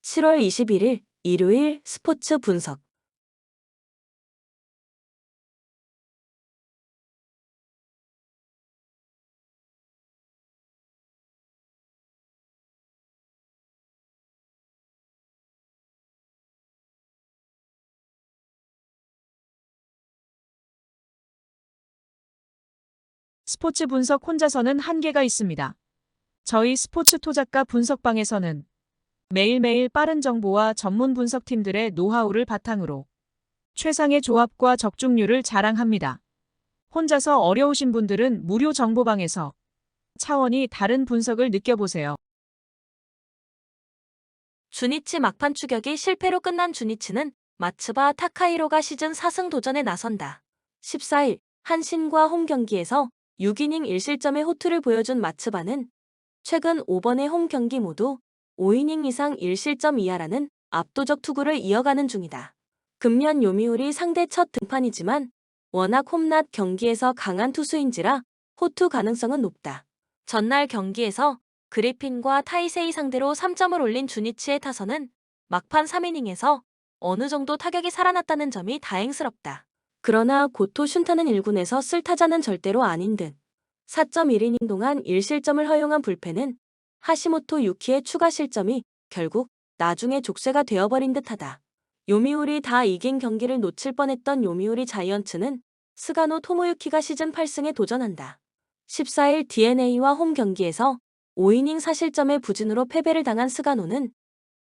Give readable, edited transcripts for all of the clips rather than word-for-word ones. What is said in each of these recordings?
7월 21일 일요일 스포츠 분석. 스포츠 분석 혼자서는 한계가 있습니다. 저희 스포츠 토작가 분석방에서는 매일매일 빠른 정보와 전문 분석팀들의 노하우를 바탕으로 최상의 조합과 적중률을 자랑합니다. 혼자서 어려우신 분들은 무료 정보방에서 차원이 다른 분석을 느껴보세요. 주니치 막판 추격이 실패로 끝난 주니치는 마츠바 타카히로가 시즌 4승 도전에 나선다. 14일 한신과 홈 경기에서 6이닝 1실점의 호투를 보여준 마츠바는 최근 5번의 홈 경기 모두 5이닝 이상 1실점 이하라는 압도적 투구를 이어가는 중이다. 금년 요미우리 상대 첫 등판이지만 워낙 홈낮 경기에서 강한 투수인지라 호투 가능성은 높다. 전날 경기에서 그리핀과 타이세이 상대로 3점을 올린 주니치의 타선은 막판 3이닝에서 어느 정도 타격이 살아났다는 점이 다행스럽다. 그러나 고토 슌타는 1군에서 쓸 타자는 절대로 아닌 듯. 4.1이닝 동안 1실점을 허용한 불펜은 하시모토 유키의 추가 실점이 결국 나중에 족쇄가 되어버린 듯하다. 요미우리 다 이긴 경기를 놓칠 뻔했던 요미우리 자이언츠는 스가노 토모유키가 시즌 8승에 도전한다. 14일 DeNA와 홈 경기에서 5이닝 4실점의 부진으로 패배를 당한 스가노는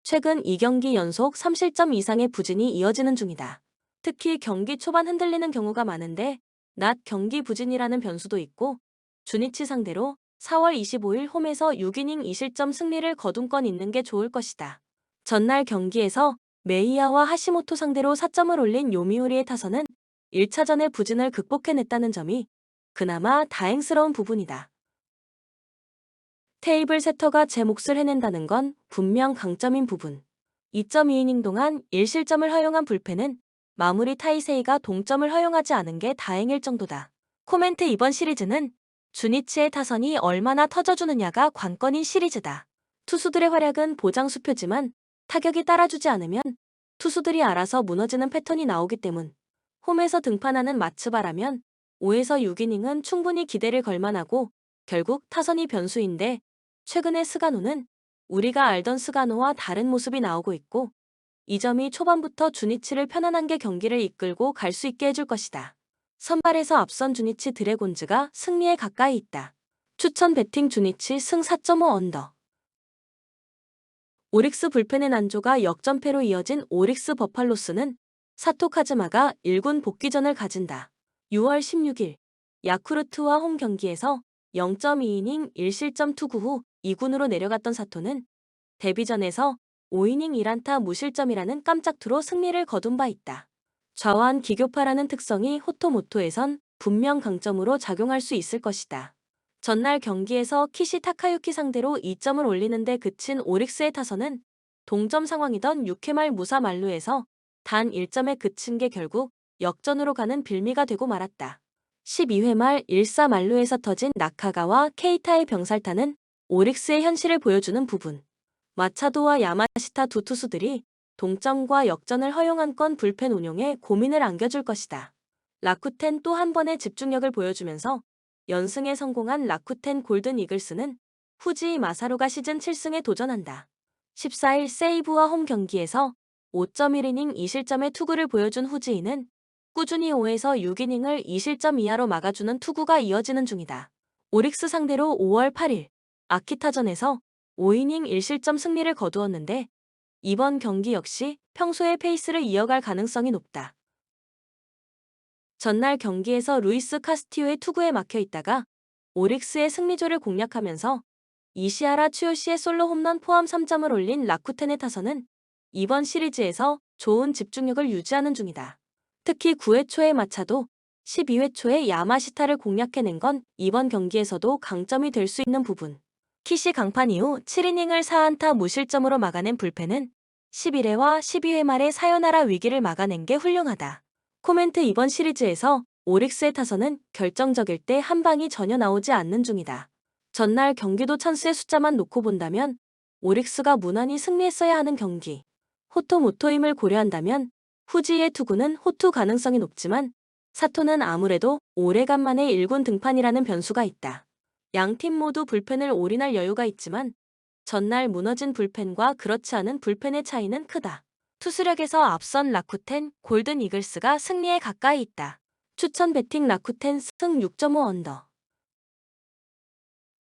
최근 2경기 연속 3실점 이상의 부진이 이어지는 중이다. 특히 경기 초반 흔들리는 경우가 많은데 낮 경기 부진이라는 변수도 있고 주니치 상대로 4월 25일 홈에서 6이닝 2실점 승리를 거둔 건 있는 게 좋을 것이다. 전날 경기에서 메이야와 하시모토 상대로 4점을 올린 요미우리의 타선은 1차전의 부진을 극복해냈다는 점이 그나마 다행스러운 부분이다. 테이블 세터가 제 몫을 해낸다는 건 분명 강점인 부분. 2.2이닝 동안 1실점을 허용한 불펜은 마무리 타이세이가 동점을 허용하지 않은 게 다행일 정도다. 코멘트 이번 시리즈는 주니치의 타선이 얼마나 터져주느냐가 관건인 시리즈다. 투수들의 활약은 보장수표지만 타격이 따라주지 않으면 투수들이 알아서 무너지는 패턴이 나오기 때문. 홈에서 등판하는 마츠바라면 5에서 6이닝은 충분히 기대를 걸만하고 결국 타선이 변수인데 최근의 스가노는 우리가 알던 스가노와 다른 모습이 나오고 있고 이 점이 초반부터 주니치를 편안하게 경기를 이끌고 갈 수 있게 해줄 것이다. 선발에서 앞선 주니치 드래곤즈가 승리에 가까이 있다. 추천 배팅 주니치 승 4.5 언더. 오릭스 불펜의 난조가 역전패로 이어진 오릭스 버팔로스는 사토 카즈마가 1군 복귀전을 가진다. 6월 16일 야쿠르트와 홈 경기에서 0.2이닝 1실점 투구 후 2군으로 내려갔던 사토는 데뷔전에서 5이닝 1안타 무실점이라는 깜짝 투로 승리를 거둔 바 있다. 좌완 기교파라는 특성이 호토모토에선 분명 강점으로 작용할 수 있을 것이다. 전날 경기에서 키시 타카유키 상대로 2점을 올리는데 그친 오릭스의 타선은 동점 상황이던 6회 말 무사 만루에서 단 1점에 그친 게 결국 역전으로 가는 빌미가 되고 말았다. 12회 말 1사 만루에서 터진 나카가와 케이타의 병살타는 오릭스의 현실을 보여주는 부분. 마차도와 야마시타 두 투수들이 동점과 역전을 허용한 건 불펜 운용에 고민을 안겨줄 것이다. 라쿠텐 또 한 번의 집중력을 보여주면서 연승에 성공한 라쿠텐 골든 이글스는 후지 마사루가 시즌 7승에 도전한다. 14일 세이브와 홈 경기에서 5.1이닝 2실점의 투구를 보여준 후지인은 꾸준히 5에서 6이닝을 2실점 이하로 막아주는 투구가 이어지는 중이다. 오릭스 상대로 5월 8일 아키타전에서 5이닝 1실점 승리를 거두었는데 이번 경기 역시 평소의 페이스를 이어갈 가능성이 높다. 전날 경기에서 루이스 카스티오의 투구에 막혀 있다가 오릭스의 승리조를 공략하면서 이시하라 츠요시의 솔로 홈런 포함 3점을 올린 라쿠텐의 타선은 이번 시리즈에서 좋은 집중력을 유지하는 중이다. 특히 9회 초의 마차도 12회 초에 야마시타를 공략해낸 건 이번 경기에서도 강점이 될 수 있는 부분. 키시 강판 이후 7이닝을 4안타 무실점으로 막아낸 불펜은 11회와 12회 말에 사요나라 위기를 막아낸 게 훌륭하다. 코멘트 이번 시리즈에서 오릭스의 타선은 결정적일 때 한 방이 전혀 나오지 않는 중이다. 전날 경기도 찬스의 숫자만 놓고 본다면 오릭스가 무난히 승리했어야 하는 경기. 호토모토 힘을 고려한다면 후지의 투구는 호투 가능성이 높지만 사토는 아무래도 오래간만에 1군 등판이라는 변수가 있다. 양팀 모두 불펜을 올인할 여유가 있지만 전날 무너진 불펜과 그렇지 않은 불펜의 차이는 크다. 투수력에서 앞선 라쿠텐, 골든 이글스가 승리에 가까이 있다. 추천 배팅 라쿠텐 승 6.5 언더.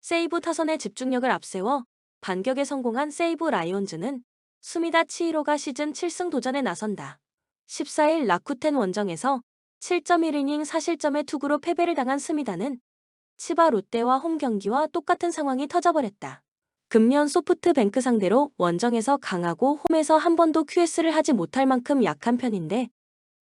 세이브 타선의 집중력을 앞세워 반격에 성공한 세이브 라이온즈는 수미다 치히로가 시즌 7승 도전에 나선다. 14일 라쿠텐 원정에서 7.1이닝 4실점의 투구로 패배를 당한 스미다는 치바 롯데와 홈 경기와 똑같은 상황이 터져버렸다. 금년 소프트뱅크 상대로 원정에서 강하고 홈에서 한 번도 QS를 하지 못할 만큼 약한 편인데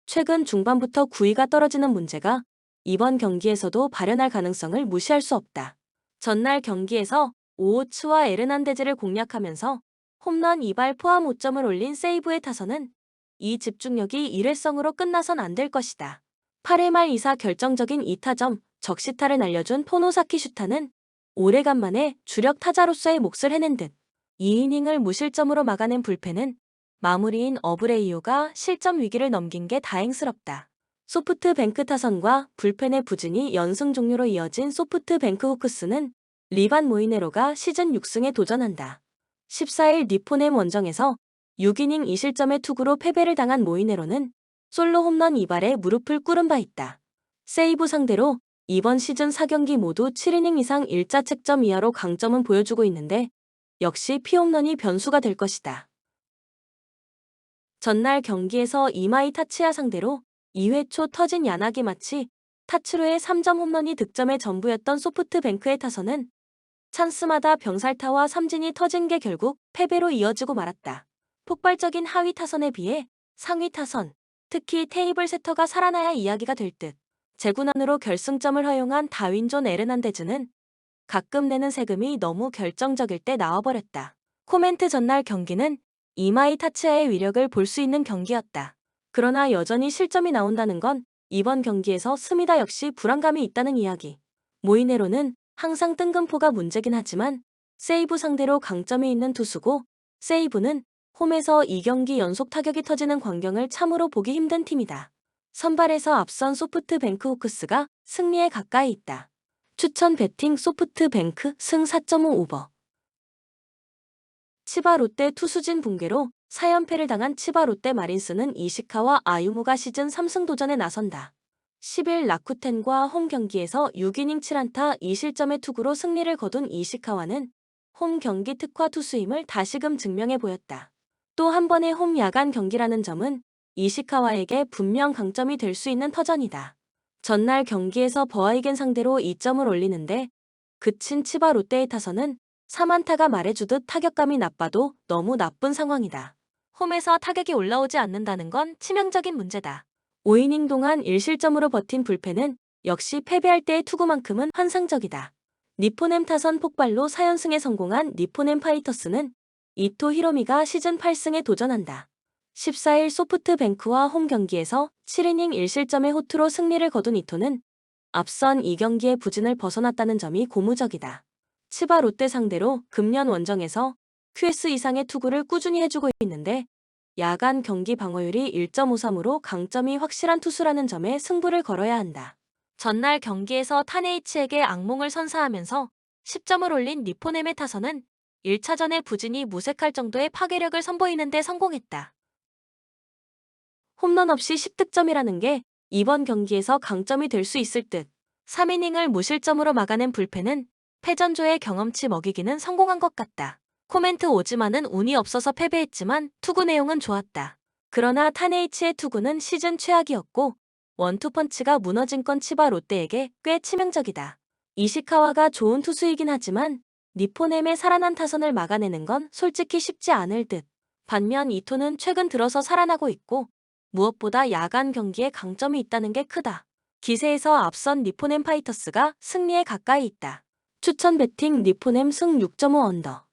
최근 중반부터 구위가 떨어지는 문제가 이번 경기에서도 발현할 가능성을 무시할 수 없다. 전날 경기에서 오호츠와 에르난데즈를 공략하면서 홈런 2발 포함 5점을 올린 세이브의 타선은 이 집중력이 일회성으로 끝나선 안 될 것이다. 8회 말 2사 결정적인 2타점 적시타를 날려준 포노사키 슈타는 오래간만에 주력 타자로서의 몫을 해낸 듯 2이닝을 무실점으로 막아낸 불펜은 마무리인 어브레이오가 실점 위기를 넘긴 게 다행스럽다. 소프트뱅크 타선과 불펜의 부진이 연승 종료로 이어진 소프트뱅크 호크스는 리반 모이네로가 시즌 6승에 도전한다. 14일 니포넴 원정에서 6이닝 2실점의 투구로 패배를 당한 모이네로는 솔로 홈런 2발에 무릎을 꿇은 바 있다. 세이브 상대로 이번 시즌 4경기 모두 7이닝 이상 1자책점 이하로 강점은 보여주고 있는데 역시 피홈런이 변수가 될 것이다. 전날 경기에서 이마이 타치야 상대로 2회 초 터진 야나기 마치 타츠로의 3점 홈런이 득점의 전부였던 소프트뱅크의 타선은 찬스마다 병살타와 삼진이 터진 게 결국 패배로 이어지고 말았다. 폭발적인 하위 타선에 비해 상위 타선, 특히 테이블 세터가 살아나야 이야기가 될 듯. 재구난으로 결승점을 허용한 다윈존 에르난데즈는 가끔 내는 세금이 너무 결정적일 때 나와버렸다. 코멘트 전날 경기는 이마이 타츠야의 위력을 볼 수 있는 경기였다. 그러나 여전히 실점이 나온다는 건 이번 경기에서 스미다 역시 불안감이 있다는 이야기. 모이네로는 항상 뜬금포가 문제긴 하지만 세이브 상대로 강점이 있는 투수고 세이브는 홈에서 2경기 연속 타격이 터지는 광경을 참으로 보기 힘든 팀이다. 선발에서 앞선 소프트뱅크 호크스가 승리에 가까이 있다. 추천 배팅 소프트뱅크 승 4.5 오버. 치바 롯데 투수진 붕괴로 4연패를 당한 치바 롯데 마린스는 이시카와 아유무가 시즌 3승 도전에 나선다. 10일 라쿠텐과 홈 경기에서 6이닝 7안타 2실점의 투구로 승리를 거둔 이시카와는 홈 경기 특화 투수임을 다시금 증명해 보였다. 또 한 번의 홈 야간 경기라는 점은 이시카와에게 분명 강점이 될 수 있는 터전이다. 전날 경기에서 버하이겐 상대로 2점을 올리는데 그친 치바 롯데의 타선은 3안타가 말해주듯 타격감이 나빠도 너무 나쁜 상황이다. 홈에서 타격이 올라오지 않는다는 건 치명적인 문제다. 5이닝 동안 1실점으로 버틴 불펜은 역시 패배할 때의 투구만큼은 환상적이다. 니포넴 타선 폭발로 4연승에 성공한 니포넴 파이터스는 이토 히로미가 시즌 8승에 도전한다. 14일 소프트뱅크와 홈 경기에서 7이닝 1실점의 호투로 승리를 거둔 이토는 앞선 2경기의 부진을 벗어났다는 점이 고무적이다. 치바 롯데 상대로 금년 원정에서 QS 이상의 투구를 꾸준히 해주고 있는데 야간 경기 방어율이 1.53으로 강점이 확실한 투수라는 점에 승부를 걸어야 한다. 전날 경기에서 타네이치에게 악몽을 선사하면서 10점을 올린 니포넴의 타선은 1차전의 부진이 무색할 정도의 파괴력을 선보이는 데 성공했다. 홈런 없이 10득점이라는 게 이번 경기에서 강점이 될 수 있을 듯. 3이닝을 무실점으로 막아낸 불펜은 패전조의 경험치 먹이기는 성공한 것 같다. 코멘트 오지마는 운이 없어서 패배했지만 투구 내용은 좋았다. 그러나 타네이치의 투구는 시즌 최악이었고 원투펀치가 무너진 건 치바 롯데에게 꽤 치명적이다. 이시카와가 좋은 투수이긴 하지만 니포넴의 살아난 타선을 막아내는 건 솔직히 쉽지 않을 듯. 반면 이토는 최근 들어서 살아나고 있고 무엇보다 야간 경기에 강점이 있다는 게 크다. 기세에서 앞선 니포넴 파이터스가 승리에 가까이 있다. 추천 배팅 니포넴 승 6.5 언더.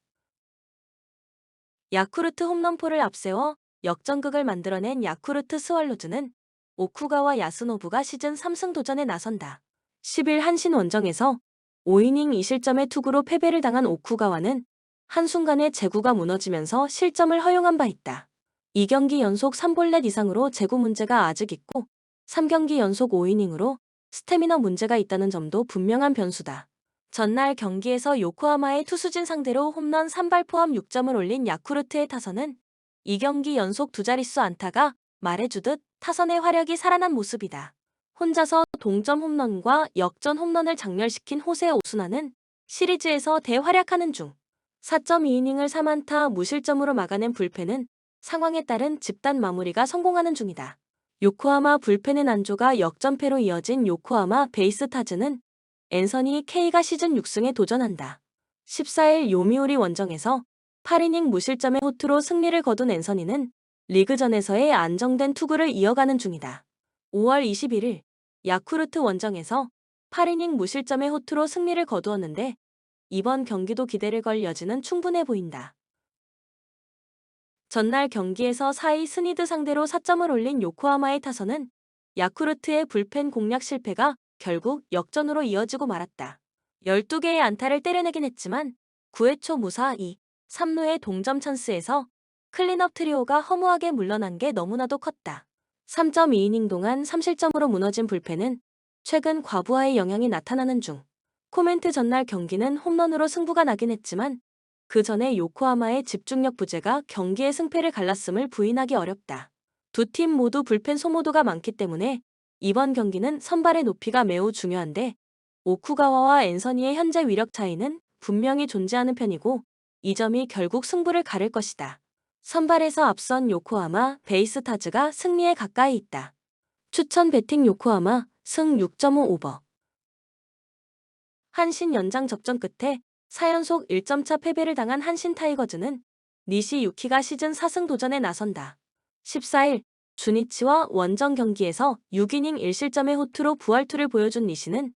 야쿠르트 홈런포를 앞세워 역전극을 만들어낸 야쿠르트 스왈로즈는 오쿠가와 야스노부가 시즌 3승 도전에 나선다. 10일 한신 원정에서 5이닝 2실점의 투구로 패배를 당한 오쿠가와는 한순간에 제구가 무너지면서 실점을 허용한 바 있다. 2경기 연속 3볼넷 이상으로 제구 문제가 아직 있고 3경기 연속 5이닝으로 스태미너 문제가 있다는 점도 분명한 변수다. 전날 경기에서 요코하마의 투수진 상대로 홈런 3발 포함 6점을 올린 야쿠르트의 타선은 2경기 연속 두 자릿수 안타가 말해주듯 타선의 화력이 살아난 모습이다. 혼자서 동점 홈런과 역전 홈런을 장렬시킨 호세 오수나는 시리즈에서 대활약하는 중 4.2이닝을 3안타 무실점으로 막아낸 불펜은 상황에 따른 집단 마무리가 성공하는 중이다. 요코하마 불펜의 난조가 역전패로 이어진 요코하마 베이스타즈는 앤서니 K가 시즌 6승에 도전한다. 14일 요미우리 원정에서 8이닝 무실점의 호투로 승리를 거둔 앤서니는 리그전에서의 안정된 투구를 이어가는 중이다. 5월 21일 야쿠르트 원정에서 8이닝 무실점의 호투로 승리를 거두었는데 이번 경기도 기대를 걸 여지는 충분해 보인다. 전날 경기에서 4위 스니드 상대로 4점을 올린 요코하마의 타선은 야쿠르트의 불펜 공략 실패가 결국 역전으로 이어지고 말았다. 12개의 안타를 때려내긴 했지만 9회 초 무사 2, 3루의 동점 찬스에서 클린업 트리오가 허무하게 물러난 게 너무나도 컸다. 3.2이닝 동안 3실점으로 무너진 불펜은 최근 과부하의 영향이 나타나는 중. 코멘트 전날 경기는 홈런으로 승부가 나긴 했지만 그 전에 요코하마의 집중력 부재가 경기의 승패를 갈랐음을 부인하기 어렵다. 두 팀 모두 불펜 소모도가 많기 때문에 이번 경기는 선발의 높이가 매우 중요한데 오쿠가와와 앤서니의 현재 위력 차이는 분명히 존재하는 편이고 이 점이 결국 승부를 가를 것이다. 선발에서 앞선 요코하마 베이스타즈가 승리에 가까이 있다. 추천 배팅 요코하마 승 6.5 오버. 한신 연장 접전 끝에 4연속 1점차 패배를 당한 한신 타이거즈는 니시 유키가 시즌 4승 도전에 나선다. 14일 주니치와 원정 경기에서 6이닝 1실점의 호투로 부활투를 보여준 니시는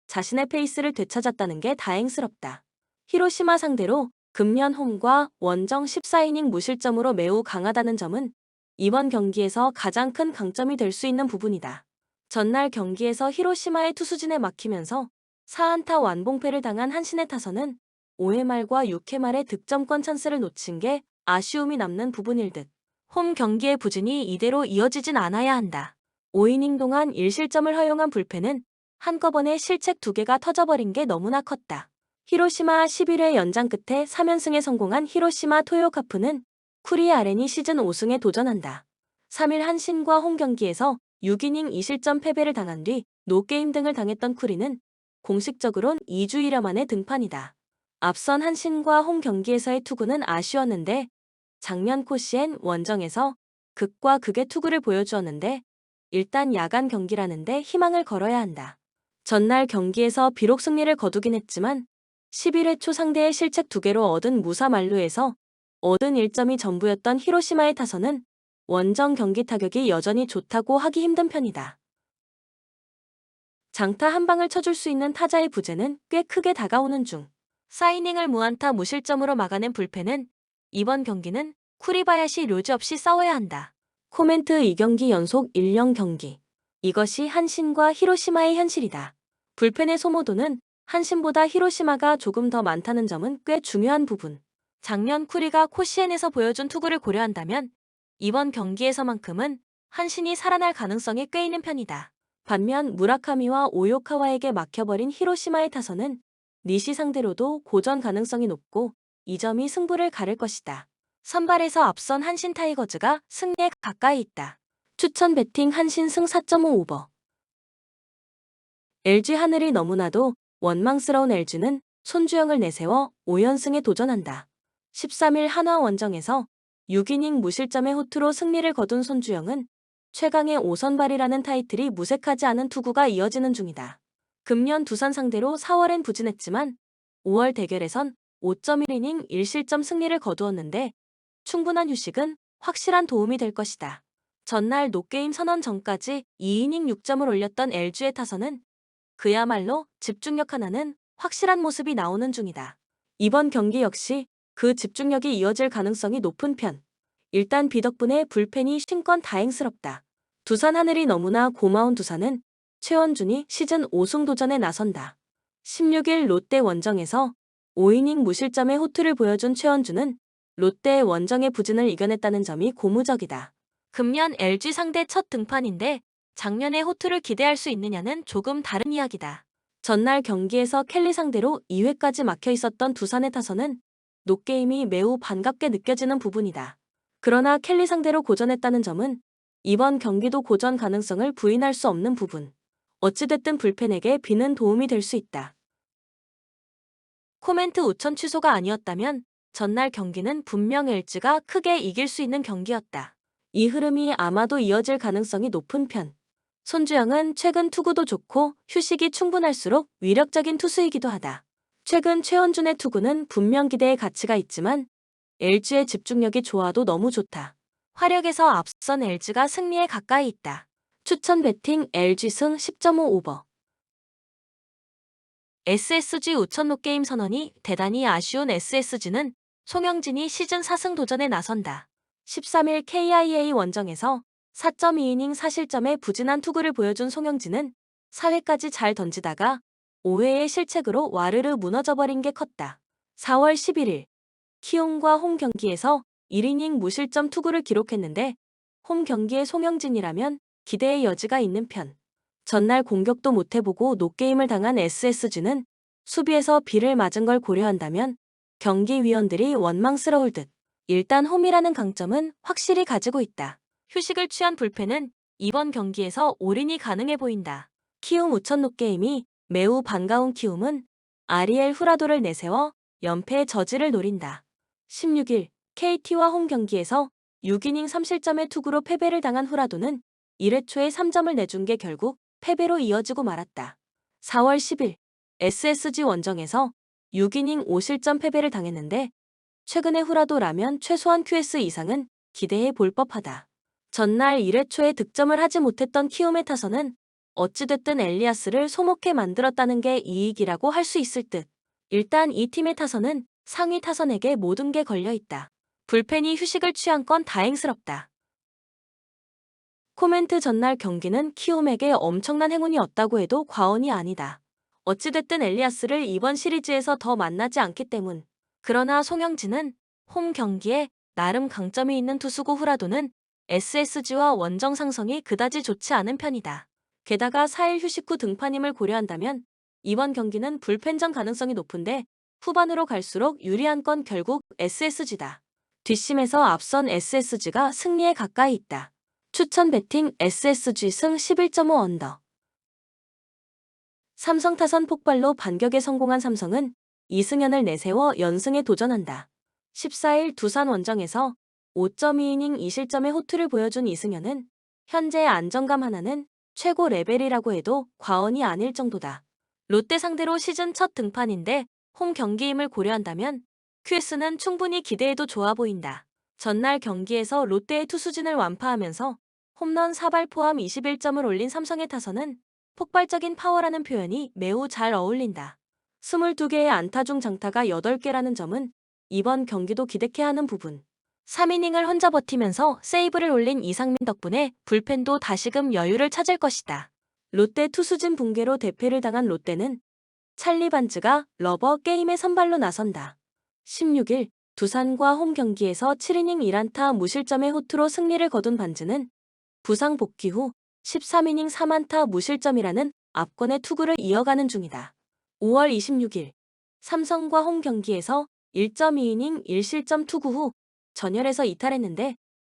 자신의 페이스를 되찾았다는 게 다행스럽다. 히로시마 상대로 금년 홈과 원정 14이닝 무실점으로 매우 강하다는 점은 이번 경기에서 가장 큰 강점이 될 수 있는 부분이다. 전날 경기에서 히로시마의 투수진에 막히면서 4안타 완봉패를 당한 한신의 타선은 5회 말과 6회 말의 득점권 찬스를 놓친 게 아쉬움이 남는 부분일 듯. 홈 경기의 부진이 이대로 이어지진 않아야 한다. 5이닝 동안 1실점을 허용한 불펜은 한꺼번에 실책 2개가 터져버린 게 너무나 컸다. 히로시마 11회 연장 끝에 3연승에 성공한 히로시마 토요카프는 쿠리 아렌이 시즌 5승에 도전한다. 3일 한신과 홈 경기에서 6이닝 2실점 패배를 당한 뒤 노게임 등을 당했던 쿠리는 공식적으론 2주일여 만에 등판이다. 앞선 한신과 홈 경기에서의 투구는 아쉬웠는데 작년 코시엔 원정에서 극과 극의 투구를 보여주었는데 일단 야간 경기라는데 희망을 걸어야 한다. 전날 경기에서 비록 승리를 거두긴 했지만 11회 초 상대의 실책 2개로 얻은 무사 만루에서 얻은 1점이 전부였던 히로시마의 타선은 원정 경기 타격이 여전히 좋다고 하기 힘든 편이다. 장타 한 방을 쳐줄 수 있는 타자의 부재는 꽤 크게 다가오는 중. 4이닝을 무안타 무실점으로 막아낸 불펜은 이번 경기는 쿠리바야시 료즈 없이 싸워야 한다. 코멘트 2경기 연속 1령 경기. 이것이 한신과 히로시마의 현실이다. 불펜의 소모도는 한신보다 히로시마가 조금 더 많다는 점은 꽤 중요한 부분. 작년 쿠리가 코시엔에서 보여준 투구를 고려한다면 이번 경기에서만큼은 한신이 살아날 가능성이 꽤 있는 편이다. 반면 무라카미와 오요카와에게 막혀버린 히로시마의 타선은 니시 상대로도 고전 가능성이 높고 이 점이 승부를 가를 것이다. 선발에서 앞선 한신 타이거즈가 승리에 가까이 있다. 추천 배팅 한신 승 4.5 오버. LG 하늘이 너무나도 원망스러운 LG는 손주영을 내세워 5연승에 도전한다. 13일 한화 원정에서 6이닝 무실점의 호투로 승리를 거둔 손주영은 최강의 5선발이라는 타이틀이 무색하지 않은 투구가 이어지는 중이다. 금년 두산 상대로 4월엔 부진했지만 5월 대결에선 5.1이닝 1실점 승리를 거두었는데 충분한 휴식은 확실한 도움이 될 것이다. 전날 노게임 선언 전까지 2이닝 6점을 올렸던 LG의 타선은 그야말로 집중력 하나는 확실한 모습이 나오는 중이다. 이번 경기 역시 그 집중력이 이어질 가능성이 높은 편. 일단 비 덕분에 불펜이 쉰 건 다행스럽다. 두산 하늘이 너무나 고마운 두산은 최원준이 시즌 5승 도전에 나선다. 16일 롯데 원정에서 5이닝 무실점의 호투를 보여준 최원주는 롯데의 원정의 부진을 이겨냈다는 점이 고무적이다. 금년 LG 상대 첫 등판인데 작년의 호투를 기대할 수 있느냐는 조금 다른 이야기다. 전날 경기에서 켈리 상대로 2회까지 막혀 있었던 두산의 타선은 노게임이 매우 반갑게 느껴지는 부분이다. 그러나 켈리 상대로 고전했다는 점은 이번 경기도 고전 가능성을 부인할 수 없는 부분. 어찌됐든 불펜에게 비는 도움이 될 수 있다. 코멘트 우천 취소가 아니었다면 전날 경기는 분명 LG가 크게 이길 수 있는 경기였다. 이 흐름이 아마도 이어질 가능성이 높은 편. 손주영은 최근 투구도 좋고 휴식이 충분할수록 위력적인 투수이기도 하다. 최근 최원준의 투구는 분명 기대의 가치가 있지만 LG의 집중력이 좋아도 너무 좋다. 화력에서 앞선 LG가 승리에 가까이 있다. 추천 배팅 LG 승 10.5 오버. SSG 우천노 게임 선언이 대단히 아쉬운 SSG는 송영진이 시즌 4승 도전에 나선다. 13일 KIA 원정에서 4.2이닝 4실점의 부진한 투구를 보여준 송영진은 4회까지 잘 던지다가 5회의 실책으로 와르르 무너져버린 게 컸다. 4월 11일 키움과 홈 경기에서 1이닝 무실점 투구를 기록했는데 홈 경기의 송영진이라면 기대의 여지가 있는 편. 전날 공격도 못해보고 노게임을 당한 SSG는 수비에서 비를 맞은 걸 고려한다면 경기위원들이 원망스러울 듯. 일단 홈이라는 강점은 확실히 가지고 있다. 휴식을 취한 불펜은 이번 경기에서 올인이 가능해 보인다. 키움 우천 노게임이 매우 반가운 키움은 아리엘 후라도를 내세워 연패의 저지를 노린다. 16일 KT와 홈 경기에서 6이닝 3실점의 투구로 패배를 당한 후라도는 1회 초에 3점을 내준 게 결국 패배로 이어지고 말았다. 4월 10일 SSG 원정에서 6이닝 5실점 패배를 당했는데 최근의 후라도라면 최소한 QS 이상은 기대해 볼 법하다. 전날 1회 초에 득점을 하지 못했던 키움의 타선은 어찌됐든 엘리아스를 소목해 만들었다는 게 이익이라고 할 수 있을 듯. 일단 이 팀의 타선은 상위 타선에게 모든 게 걸려있다. 불펜이 휴식을 취한 건 다행스럽다. 코멘트 전날 경기는 키움에게 엄청난 행운이었다고 해도 과언이 아니다. 어찌됐든 엘리아스를 이번 시리즈에서 더 만나지 않기 때문. 그러나 송영진은 홈 경기에 나름 강점이 있는 투수고 후라도는 SSG와 원정 상성이 그다지 좋지 않은 편이다. 게다가 4일 휴식 후 등판임을 고려한다면 이번 경기는 불펜전 가능성이 높은데 후반으로 갈수록 유리한 건 결국 SSG다. 뒷심에서 앞선 SSG가 승리에 가까이 있다. 추천 배팅 SSG 승 11.5 언더. 삼성 타선 폭발로 반격에 성공한 삼성은 이승현을 내세워 연승에 도전한다. 14일 두산 원정에서 5.2이닝 2실점의 호투를 보여준 이승현은 현재의 안정감 하나는 최고 레벨이라고 해도 과언이 아닐 정도다. 롯데 상대로 시즌 첫 등판인데 홈 경기임을 고려한다면 QS는 충분히 기대해도 좋아 보인다. 전날 경기에서 롯데의 투수진을 완파하면서 홈런 4발 포함 21점을 올린 삼성의 타선은 폭발적인 파워라는 표현이 매우 잘 어울린다. 22개의 안타 중 장타가 8개라는 점은 이번 경기도 기대케 하는 부분. 3이닝을 혼자 버티면서 세이브를 올린 이상민 덕분에 불펜도 다시금 여유를 찾을 것이다. 롯데 투수진 붕괴로 대패를 당한 롯데는 찰리 반즈가 러버 게임의 선발로 나선다. 16일 두산과 홈 경기에서 7이닝 1안타 무실점의 호투로 승리를 거둔 반즈는 부상 복귀 후 13이닝 3안타 무실점이라는 압권의 투구를 이어가는 중이다. 5월 26일 삼성과 홈 경기에서 1.2이닝 1실점 투구 후 전열에서 이탈했는데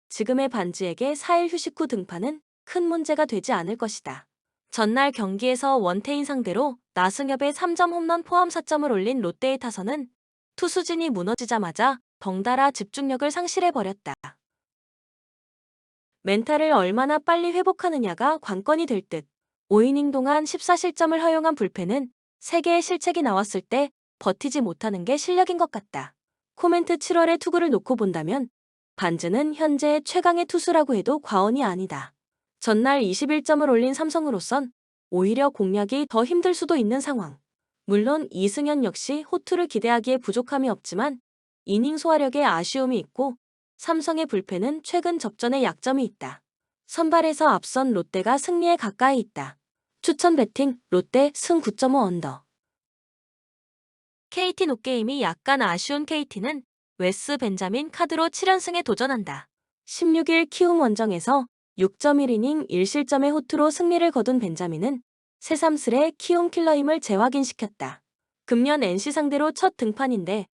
지금의 반즈에게 4일 휴식 후 등판은 큰 문제가 되지 않을 것이다. 전날 경기에서 원태인 상대로 나승엽의 3점 홈런 포함 4점을 올린 롯데의 타선은 투수진이 무너지자마자 덩달아 집중력을 상실해버렸다. 멘탈을 얼마나 빨리 회복하느냐가 관건이 될 듯. 5이닝 동안 14실점을 허용한 불펜은 3개의 실책이 나왔을 때 버티지 못하는 게 실력인 것 같다. 코멘트 7월의 투구를 놓고 본다면 반즈는 현재 최강의 투수라고 해도 과언이 아니다. 전날 21점을 올린 삼성으로선 오히려 공략이 더 힘들 수도 있는 상황. 물론 이승현 역시 호투를 기대하기에 부족함이 없지만 이닝 소화력에 아쉬움이 있고 삼성의 불펜은 최근 접전에 약점이 있다. 선발에서 앞선 롯데가 승리에 가까이 있다. 추천 배팅 롯데 승 9.5 언더. KT 노게임이 약간 아쉬운 KT는 웨스 벤자민 카드로 7연승에 도전한다. 16일 키움 원정에서 6.1이닝 1실점의 호투로 승리를 거둔 벤자민은 새삼스레 키움 킬러임을 재확인시켰다. 금년 NC 상대로 첫 등판인데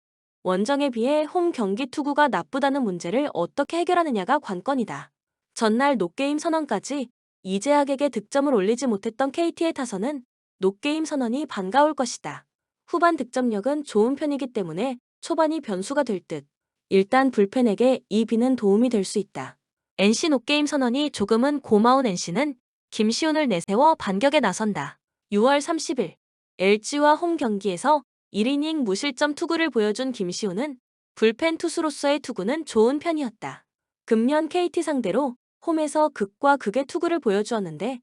원정에 비해 홈 경기 투구가 나쁘다는 문제를 어떻게 해결하느냐가 관건이다. 전날 노게임 선언까지 이재학에게 득점을 올리지 못했던 KT의 타선은 노게임 선언이 반가울 것이다. 후반 득점력은 좋은 편이기 때문에 초반이 변수가 될 듯. 일단 불펜에게 이 비는 도움이 될 수 있다. NC 노게임 선언이 조금은 고마운 NC는 김시훈을 내세워 반격에 나선다. 6월 30일 LG와 홈 경기에서 1이닝 무실점 투구를 보여준 김시훈은 불펜 투수로서의 투구는 좋은 편이었다. 금년 KT 상대로 홈에서 극과 극의 투구를 보여주었는데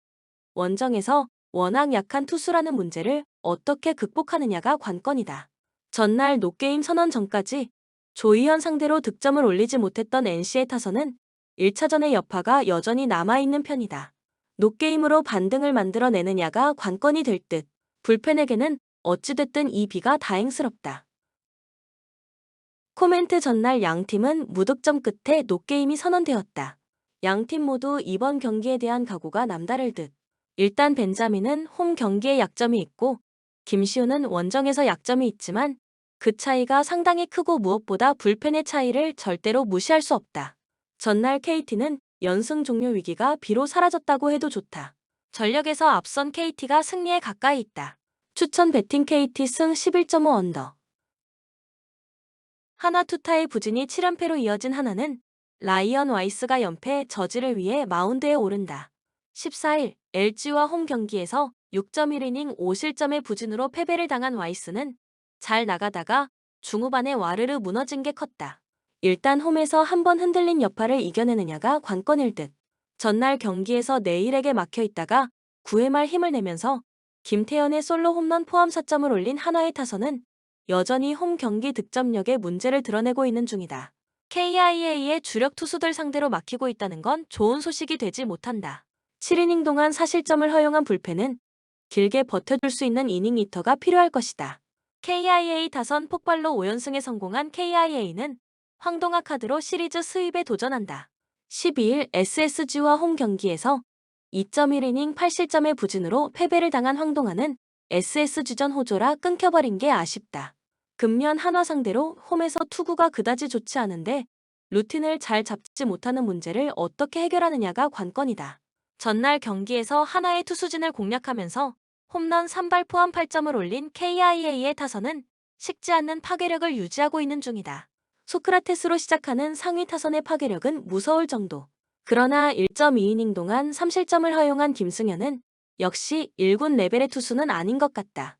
원정에서 워낙 약한 투수라는 문제를 어떻게 극복하느냐가 관건이다. 전날 노게임 선언 전까지 조이현 상대로 득점을 올리지 못했던 NC의 타선은 1차전의 여파가 여전히 남아있는 편이다. 노게임으로 반등을 만들어내느냐가 관건이 될 듯. 불펜에게는 어찌됐든 이 비가 다행스럽다. 코멘트 전날 양팀은 무득점 끝에 노게임이 선언되었다. 양팀 모두 이번 경기에 대한 각오가 남다를 듯. 일단 벤자민은 홈 경기에 약점이 있고 김시훈은 원정에서 약점이 있지만 그 차이가 상당히 크고 무엇보다 불펜의 차이를 절대로 무시할 수 없다. 전날 KT는 연승 종료 위기가 비로 사라졌다고 해도 좋다. 전력에서 앞선 KT가 승리에 가까이 있다. 추천 배팅 KT 승 11.5 언더. 하나 투타의 부진이 7연패로 이어진 하나는 라이언 와이스가 연패 저지를 위해 마운드에 오른다. 14일 LG와 홈 경기에서 6.1이닝 5실점의 부진으로 패배를 당한 와이스는 잘 나가다가 중후반에 와르르 무너진 게 컸다. 일단 홈에서 한번 흔들린 여파를 이겨내느냐가 관건일 듯. 전날 경기에서 내일에게 막혀있다가 9회 말 힘을 내면서 김태현의 솔로 홈런 포함 4점을 올린 한화의 타선은 여전히 홈 경기 득점력에 문제를 드러내고 있는 중이다. KIA의 주력 투수들 상대로 막히고 있다는 건 좋은 소식이 되지 못한다. 7이닝 동안 4실점을 허용한 불펜은 길게 버텨줄 수 있는 이닝 리터가 필요할 것이다. KIA 타선 폭발로 5연승에 성공한 KIA는 황동학 카드로 시리즈 수입에 도전한다. 12일 SSG와 홈 경기에서 2.1이닝 8실점의 부진으로 패배를 당한 황동하는 SSG전 호조라 끊겨버린 게 아쉽다. 금년 한화 상대로 홈에서 투구가 그다지 좋지 않은데 루틴을 잘 잡지 못하는 문제를 어떻게 해결하느냐가 관건이다. 전날 경기에서 한화의 투수진을 공략하면서 홈런 3발 포함 8점을 올린 KIA의 타선은 식지 않는 파괴력을 유지하고 있는 중이다. 소크라테스로 시작하는 상위 타선의 파괴력은 무서울 정도. 그러나 1.2이닝 동안 3실점을 허용한 김승현은 역시 1군 레벨의 투수는 아닌 것 같다.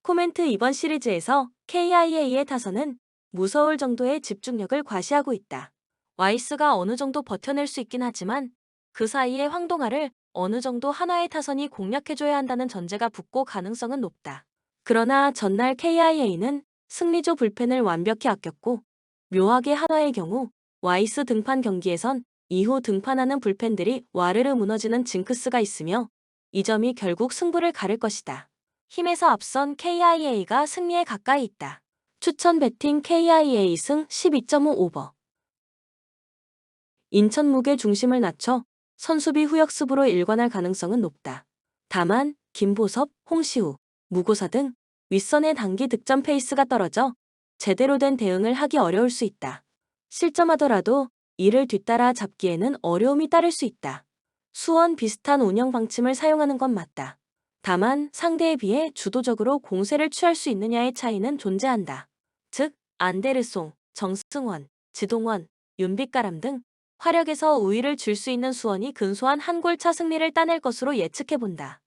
코멘트 이번 시리즈에서 KIA의 타선은 무서울 정도의 집중력을 과시하고 있다. 와이스가 어느 정도 버텨낼 수 있긴 하지만 그 사이에 황동아를 어느 정도 한화의 타선이 공략해줘야 한다는 전제가 붙고 가능성은 높다. 그러나 전날 KIA는 승리조 불펜을 완벽히 아꼈고 묘하게 한화의 경우 와이스 등판 경기에선 이후 등판하는 불펜들이 와르르 무너지는 징크스가 있으며 이 점이 결국 승부를 가를 것이다. 힘에서 앞선 KIA가 승리에 가까이 있다. 추천 배팅 KIA 승 12.5 오버. 인천 무게 중심을 낮춰 선수비 후역습으로 일관할 가능성은 높다. 다만 김보섭, 홍시우, 무고사 등 윗선의 단기 득점 페이스가 떨어져 제대로 된 대응을 하기 어려울 수 있다. 실점하더라도 이를 뒤따라 잡기에는 어려움이 따를 수 있다. 수원 비슷한 운영 방침을 사용하는 건 맞다. 다만 상대에 비해 주도적으로 공세를 취할 수 있느냐의 차이는 존재한다. 즉 안데르송, 정승원, 지동원, 윤빛가람 등 화력에서 우위를 줄 수 있는 수원이 근소한 한 골차 승리를 따낼 것으로 예측해본다.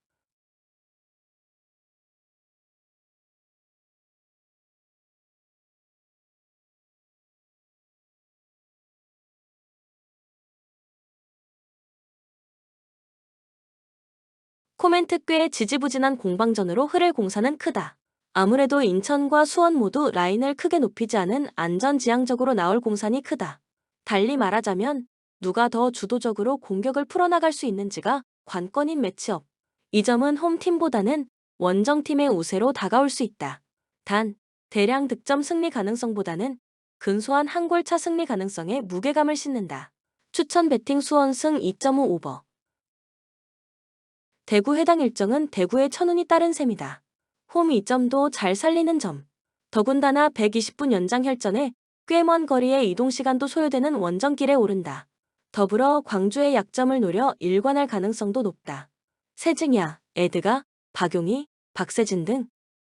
코멘트 꽤 지지부진한 공방전으로 흐를 공사는 크다. 아무래도 인천과 수원 모두 라인을 크게 높이지 않은 안전지향적으로 나올 공산이 크다. 달리 말하자면 누가 더 주도적으로 공격을 풀어나갈 수 있는지가 관건인 매치업. 이 점은 홈팀보다는 원정팀의 우세로 다가올 수 있다. 단, 대량 득점 승리 가능성보다는 근소한 한 골차 승리 가능성에 무게감을 싣는다. 추천 배팅 수원승 2.5 오버. 대구 해당 일정은 대구의 천운이 따른 셈이다. 홈 2점도 잘 살리는 점. 더군다나 120분 연장 혈전에 꽤 먼 거리의 이동 시간도 소요되는 원정길에 오른다. 더불어 광주의 약점을 노려 일관할 가능성도 높다. 세징야, 에드가, 박용희, 박세진 등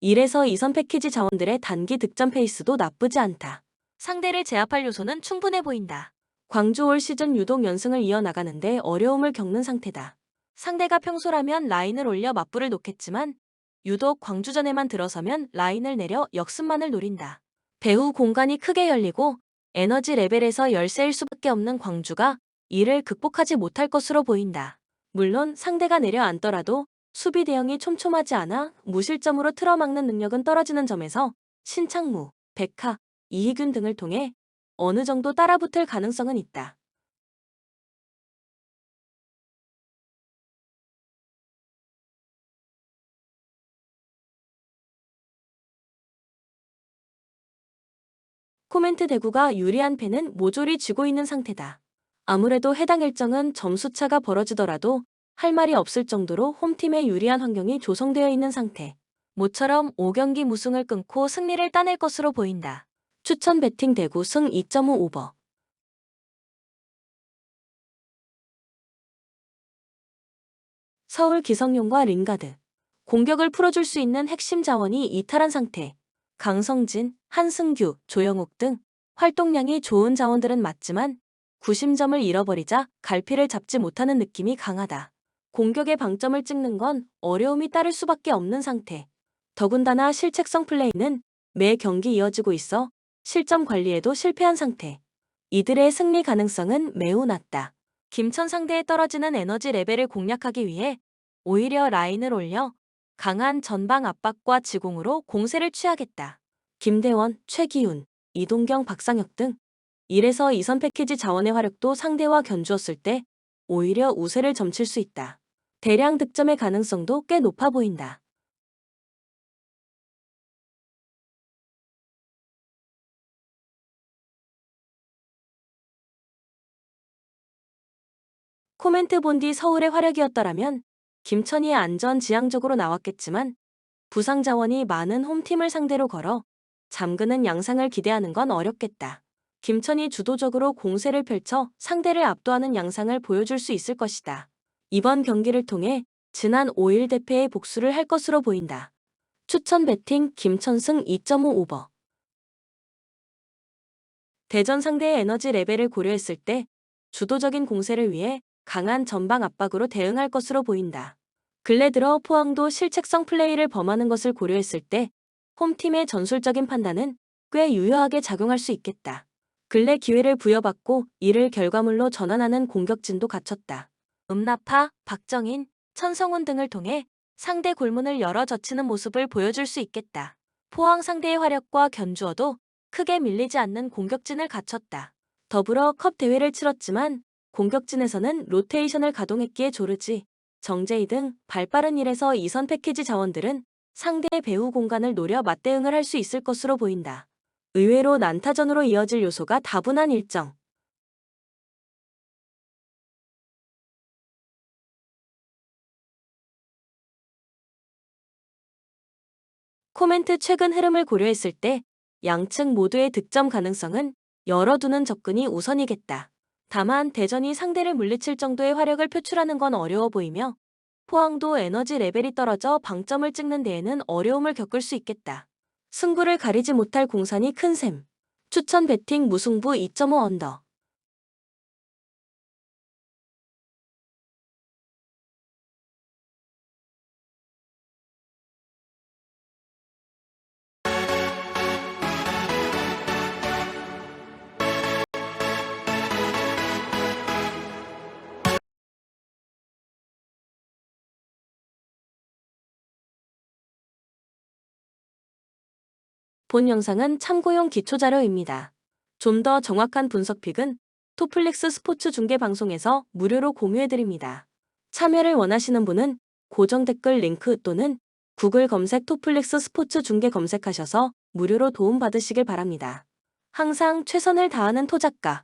1에서 2선 패키지 자원들의 단기 득점 페이스도 나쁘지 않다. 상대를 제압할 요소는 충분해 보인다. 광주 올 시즌 유독 연승을 이어나가는데 어려움을 겪는 상태다. 상대가 평소라면 라인을 올려 맞불을 놓겠지만 유독 광주전에만 들어서면 라인을 내려 역습만을 노린다. 배후 공간이 크게 열리고 에너지 레벨에서 열세일 수밖에 없는 광주가 이를 극복하지 못할 것으로 보인다. 물론 상대가 내려앉더라도 수비 대응이 촘촘하지 않아 무실점으로 틀어막는 능력은 떨어지는 점에서 신창무, 백하, 이희균 등을 통해 어느 정도 따라붙을 가능성은 있다. 코멘트 대구가 유리한 패는 모조리 쥐고 있는 상태다. 아무래도 해당 일정은 점수차가 벌어지더라도 할 말이 없을 정도로 홈팀에 유리한 환경이 조성되어 있는 상태. 모처럼 5경기 무승을 끊고 승리를 따낼 것으로 보인다. 추천 배팅 대구 승 2.5 오버. 서울 기성용과 링가드. 공격을 풀어줄 수 있는 핵심 자원이 이탈한 상태. 강성진, 한승규, 조영욱 등 활동량이 좋은 자원들은 맞지만 구심점을 잃어버리자 갈피를 잡지 못하는 느낌이 강하다. 공격의 방점을 찍는 건 어려움이 따를 수밖에 없는 상태. 더군다나 실책성 플레이는 매 경기 이어지고 있어 실점 관리에도 실패한 상태. 이들의 승리 가능성은 매우 낮다. 김천 상대에 떨어지는 에너지 레벨을 공략하기 위해 오히려 라인을 올려 강한 전방 압박과 지공으로 공세를 취하겠다. 김대원, 최기훈, 이동경, 박상혁 등 1에서 2선 패키지 자원의 화력도 상대와 견주었을 때 오히려 우세를 점칠 수 있다. 대량 득점의 가능성도 꽤 높아 보인다. 코멘트 본 뒤 서울의 화력이었더라면 김천이 안전지향적으로 나왔겠지만 부상 자원이 많은 홈팀을 상대로 걸어 잠그는 양상을 기대하는 건 어렵겠다. 김천이 주도적으로 공세를 펼쳐 상대를 압도하는 양상을 보여줄 수 있을 것이다. 이번 경기를 통해 지난 5일 대패의 복수를 할 것으로 보인다. 추천 배팅 김천승 2.5 오버. 대전 상대의 에너지 레벨을 고려했을 때 주도적인 공세를 위해 강한 전방 압박으로 대응할 것으로 보인다. 근래 들어 포항도 실책성 플레이를 범하는 것을 고려했을 때 홈팀의 전술적인 판단은 꽤 유효하게 작용할 수 있겠다. 근래 기회를 부여받고 이를 결과물로 전환하는 공격진도 갖췄다. 음나파, 박정인, 천성훈 등을 통해 상대 골문을 열어 젖히는 모습을 보여줄 수 있겠다. 포항 상대의 화력과 견주어도 크게 밀리지 않는 공격진을 갖췄다. 더불어 컵 대회를 치렀지만 공격진에서는 로테이션을 가동했기에 조르지, 정재희 등 발빠른 1에서 2선 패키지 자원들은 상대의 배후 공간을 노려 맞대응을 할 수 있을 것으로 보인다. 의외로 난타전으로 이어질 요소가 다분한 일정. 코멘트 최근 흐름을 고려했을 때 양측 모두의 득점 가능성은 열어두는 접근이 우선이겠다. 다만 대전이 상대를 물리칠 정도의 화력을 표출하는 건 어려워 보이며 포항도 에너지 레벨이 떨어져 방점을 찍는 데에는 어려움을 겪을 수 있겠다. 승부를 가리지 못할 공산이 큰 셈. 추천 배팅 무승부 2.5 언더. 본 영상은 참고용 기초자료입니다. 좀 더 정확한 분석픽은 토플릭스 스포츠 중계 방송에서 무료로 공유해드립니다. 참여를 원하시는 분은 고정 댓글 링크 또는 구글 검색 토플릭스 스포츠 중계 검색하셔서 무료로 도움 받으시길 바랍니다. 항상 최선을 다하는 토작가